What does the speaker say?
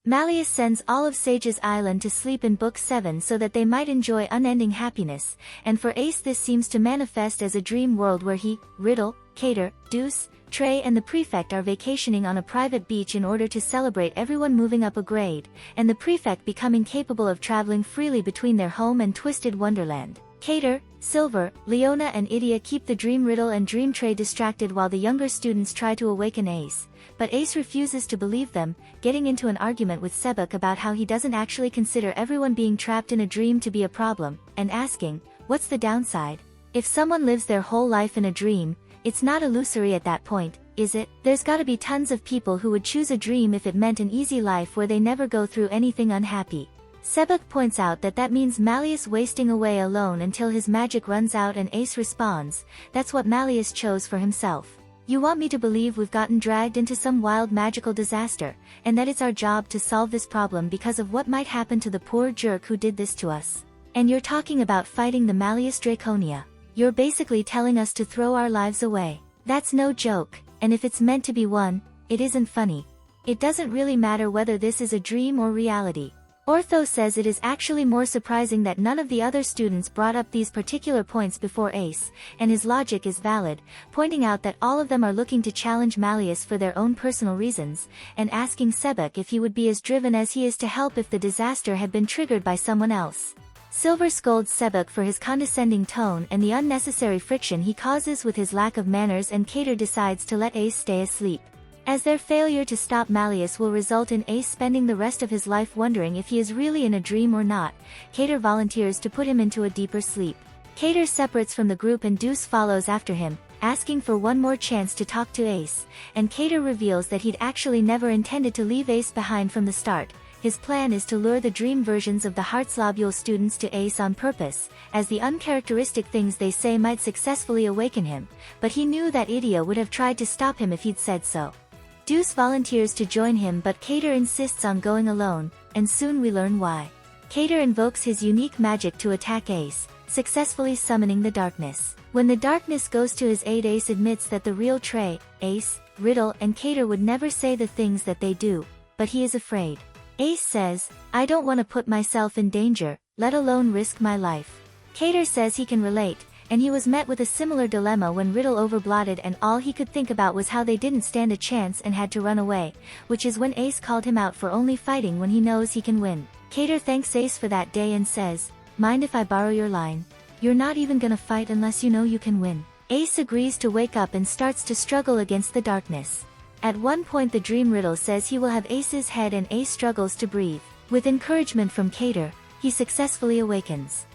Malleus sends all of Sage's Island to sleep in Book 7 so that they might enjoy unending happiness, and for Ace this seems to manifest as a dream world where he, Riddle, Cater, Deuce, Trey and the prefect are vacationing on a private beach in order to celebrate everyone moving up a grade, and the prefect becoming capable of traveling freely between their home and Twisted Wonderland. Cater, Silver, Leona and Idia keep the Dream Riddle and Dream Trey distracted while the younger students try to awaken Ace, but Ace refuses to believe them, getting into an argument with Sebek about how he doesn't actually consider everyone being trapped in a dream to be a problem, and asking, what's the downside? If someone lives their whole life in a dream, it's not illusory at that point, is it? There's gotta be tons of people who would choose a dream if it meant an easy life where they never go through anything unhappy. Sebek points out that that means Malleus wasting away alone until his magic runs out, and Ace responds, that's what Malleus chose for himself. You want me to believe we've gotten dragged into some wild magical disaster, and that it's our job to solve this problem because of what might happen to the poor jerk who did this to us. And you're talking about fighting the Malleus Draconia. You're basically telling us to throw our lives away. That's no joke, and if it's meant to be one, it isn't funny. It doesn't really matter whether this is a dream or reality. Ortho says it is actually more surprising that none of the other students brought up these particular points before Ace, and his logic is valid, pointing out that all of them are looking to challenge Malleus for their own personal reasons, and asking Sebek if he would be as driven as he is to help if the disaster had been triggered by someone else. Silver scolds Sebek for his condescending tone and the unnecessary friction he causes with his lack of manners, and Cater decides to let Ace stay asleep. As their failure to stop Malleus will result in Ace spending the rest of his life wondering if he is really in a dream or not, Cater volunteers to put him into a deeper sleep. Cater separates from the group and Deuce follows after him, asking for one more chance to talk to Ace, and Cater reveals that he'd actually never intended to leave Ace behind from the start. His plan is to lure the dream versions of the Heartslobule students to Ace on purpose, as the uncharacteristic things they say might successfully awaken him, but he knew that Idia would have tried to stop him if he'd said so. Deuce volunteers to join him, but Cater insists on going alone, and soon we learn why. Cater invokes his unique magic to attack Ace, successfully summoning the darkness. When the darkness goes to his aid, Ace admits that the real Trey, Ace, Riddle and Cater would never say the things that they do, but he is afraid. Ace says, I don't want to put myself in danger, let alone risk my life. Cater says he can relate, and he was met with a similar dilemma when Riddle overblotted and all he could think about was how they didn't stand a chance and had to run away, which is when Ace called him out for only fighting when he knows he can win. Cater thanks Ace for that day and says, mind if I borrow your line? You're not even gonna fight unless you know you can win. Ace agrees to wake up and starts to struggle against the darkness. At one point the Dream Riddle says he will have Ace's head, and Ace struggles to breathe. With encouragement from Cater, he successfully awakens.